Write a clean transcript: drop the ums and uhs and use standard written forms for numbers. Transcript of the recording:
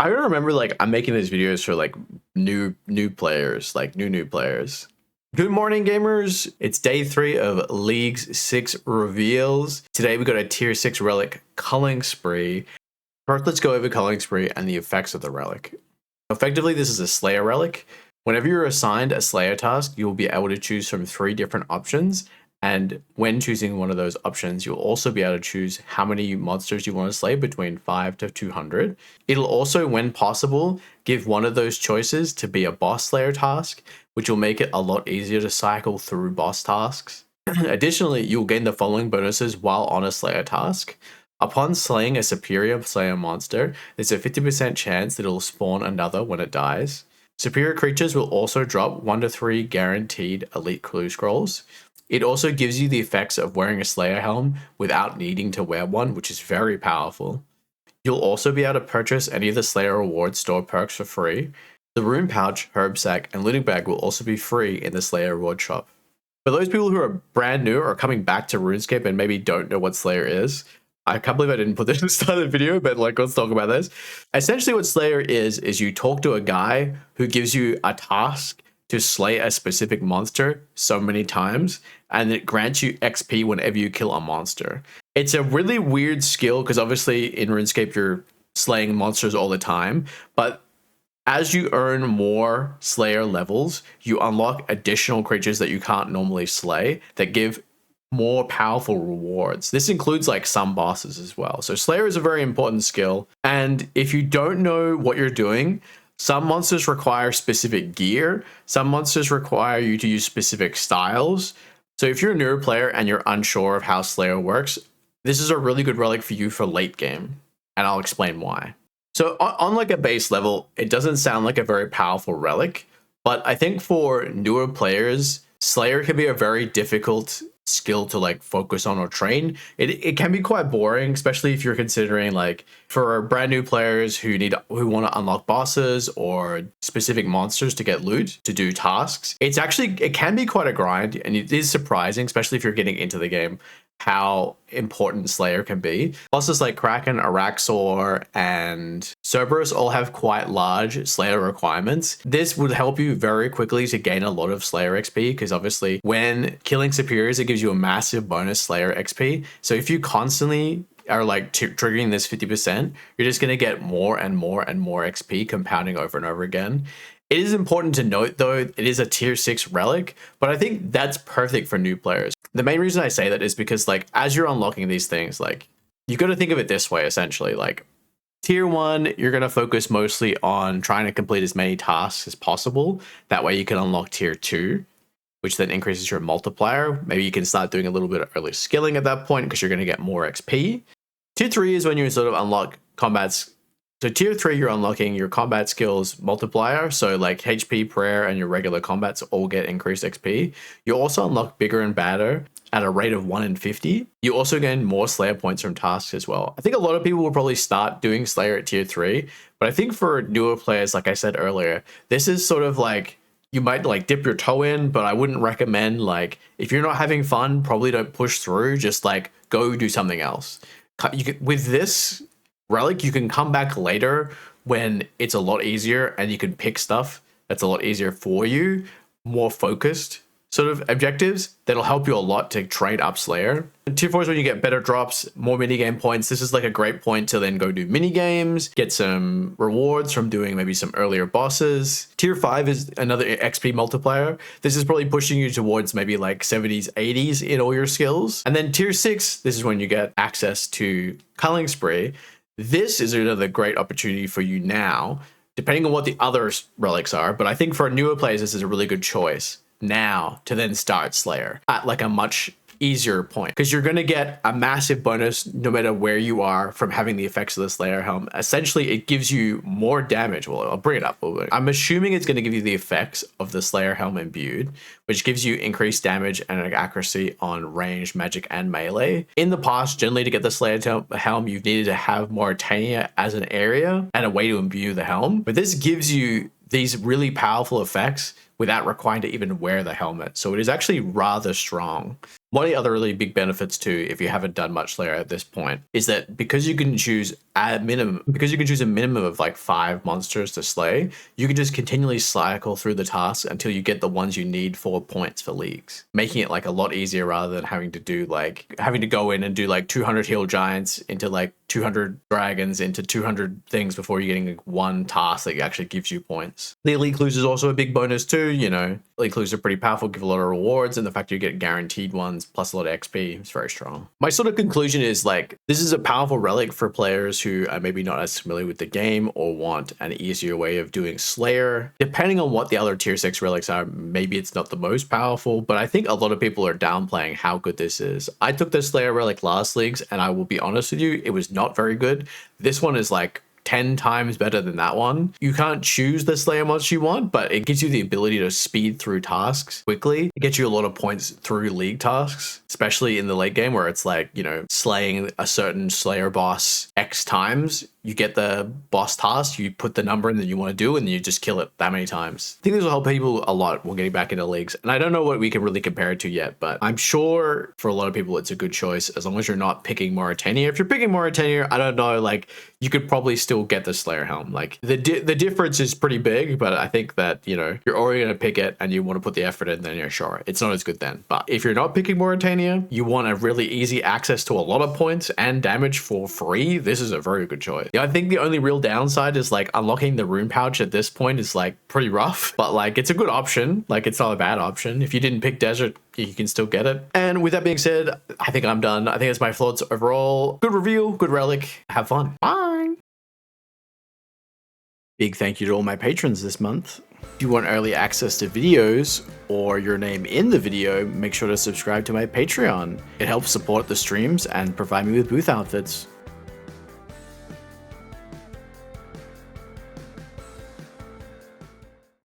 I remember like I'm making these videos for like new players, like new players. Good morning, gamers. It's day 3 of League's 6 reveals. Today we got a tier 6 relic, Culling Spree. First, let's go over Culling Spree and the effects of the relic. Effectively, this is a Slayer relic. Whenever you're assigned a Slayer task, you'll be able to choose from 3 different options. And when choosing one of those options, you'll also be able to choose how many monsters you want to slay between 5 to 200. It'll also, when possible, give one of those choices to be a boss slayer task, which will make it a lot easier to cycle through boss tasks. Additionally, you'll gain the following bonuses while on a slayer task. Upon slaying a superior slayer monster, there's a 50% chance that it'll spawn another when it dies. Superior creatures will also drop 1 to 3 guaranteed elite clue scrolls. It also gives you the effects of wearing a Slayer helm without needing to wear one, which is very powerful. You'll also be able to purchase any of the Slayer Rewards store perks for free. The Rune Pouch, Herb Sack, and Looting Bag will also be free in the Slayer Reward shop. For those people who are brand new or coming back to RuneScape and maybe don't know what Slayer is, I can't believe I didn't put this at the start of the video, but like, let's talk about this. Essentially what Slayer is you talk to a guy who gives you a task to slay a specific monster so many times, and it grants you XP whenever you kill a monster. It's a really weird skill because obviously in RuneScape you're slaying monsters all the time, but as you earn more Slayer levels, you unlock additional creatures that you can't normally slay that give more powerful rewards. This includes like some bosses as well. So Slayer is a very important skill, and if you don't know what you're doing, some monsters require specific gear. Some monsters require you to use specific styles. So if you're a newer player and you're unsure of how Slayer works, this is a really good relic for you for late game. And I'll explain why. So on like a base level, it doesn't sound like a very powerful relic, but I think for newer players, Slayer can be a very difficult skill to like focus on or train. It can be quite boring, especially if you're considering like for brand new players who want to unlock bosses or specific monsters to get loot to do tasks. It can be quite a grind, and it is surprising, especially if you're getting into the game, how important Slayer can be. Bosses like Kraken, Araxor, and Cerberus all have quite large Slayer requirements. This would help you very quickly to gain a lot of Slayer XP, because obviously when killing superiors, it gives you a massive bonus Slayer XP. So if you constantly are like triggering this 50%, you're just going to get more and more and more XP compounding over and over again. It is important to note, though, it is a tier 6 relic, but I think that's perfect for new players. The main reason I say that is because, like, as you're unlocking these things, like, you got to think of it this way, essentially. Like, tier 1, you're going to focus mostly on trying to complete as many tasks as possible. That way you can unlock tier 2, which then increases your multiplier. Maybe you can start doing a little bit of early skilling at that point because you're going to get more XP. Tier 3 is when you sort of unlock combats. So tier 3, you're unlocking your combat skills multiplier. So like HP, prayer, and your regular combats all get increased XP. You also unlock bigger and badder at a rate of 1 in 50. You also gain more Slayer points from tasks as well. I think a lot of people will probably start doing Slayer at tier 3, but I think for newer players, like I said earlier, this is sort of like, you might like dip your toe in, but I wouldn't recommend, like, if you're not having fun, probably don't push through, just like go do something else. With this relic, you can come back later when it's a lot easier and you can pick stuff that's a lot easier for you, more focused sort of objectives that'll help you a lot to trade up Slayer. And tier 4 is when you get better drops, more minigame points. This is like a great point to then go do minigames, get some rewards from doing maybe some earlier bosses. Tier 5 is another XP multiplier. This is probably pushing you towards maybe like 70s, 80s in all your skills. And then tier 6, this is when you get access to Culling Spree. This is another great opportunity for you now, depending on what the other relics are. But I think for newer players, this is a really good choice now to then start Slayer at like a much easier point, because you're going to get a massive bonus no matter where you are from having the effects of the Slayer helm. Essentially, it gives you more damage. Well, I'll bring it up a little bit. I'm assuming it's going to give you the effects of the Slayer helm imbued, which gives you increased damage and accuracy on ranged, magic, and melee. In the past, generally to get the Slayer helm, you've needed to have Mauritania as an area and a way to imbue the helm. But this gives you these really powerful effects without requiring to even wear the helmet. So it is actually rather strong. One of the other really big benefits too, if you haven't done much Slayer at this point, is that because you can choose a minimum of like 5 monsters to slay, you can just continually cycle through the tasks until you get the ones you need for points for leagues, making it like a lot easier rather than having to go in and do like 200 heal giants into like 200 dragons into 200 things before you're getting like one task that actually gives you points. The elite clues is also a big bonus too. You know, elite clues are pretty powerful, give a lot of rewards, and the fact you get guaranteed ones plus a lot of XP is very strong. My sort of conclusion is like, this is a powerful relic for players who are maybe not as familiar with the game or want an easier way of doing Slayer. Depending on what the other tier 6 relics are, maybe it's not the most powerful, but I think a lot of people are downplaying how good this is. I took the Slayer relic last leagues, and I will be honest with you, it was not very good. This one is like 10 times better than that one. You can't choose the Slayer monster you want, but it gives you the ability to speed through tasks quickly. It gets you a lot of points through league tasks, especially in the late game where it's like, you know, slaying a certain Slayer boss X times. You get the boss task, you put the number in that you want to do, and you just kill it that many times. I think this will help people a lot when getting back into leagues. And I don't know what we can really compare it to yet, but I'm sure for a lot of people it's a good choice as long as you're not picking Mauritania. If you're picking Mauritania, I don't know, like you could probably still get the Slayer helm. Like the difference is pretty big, but I think that, you know, you're already going to pick it and you want to put the effort in, then you're sure it's not as good then. But if you're not picking Mauritania, you want a really easy access to a lot of points and damage for free, this is a very good choice. I think the only real downside is like unlocking the rune pouch at this point is like pretty rough, but like it's a good option. Like it's not a bad option. If you didn't pick desert, you can still get it. And with that being said, I think I'm done. I think that's my thoughts overall. Good reveal, good relic. Have fun. Bye. Big thank you to all my patrons this month. If you want early access to videos or your name in the video, make sure to subscribe to my Patreon. It helps support the streams and provide me with booth outfits.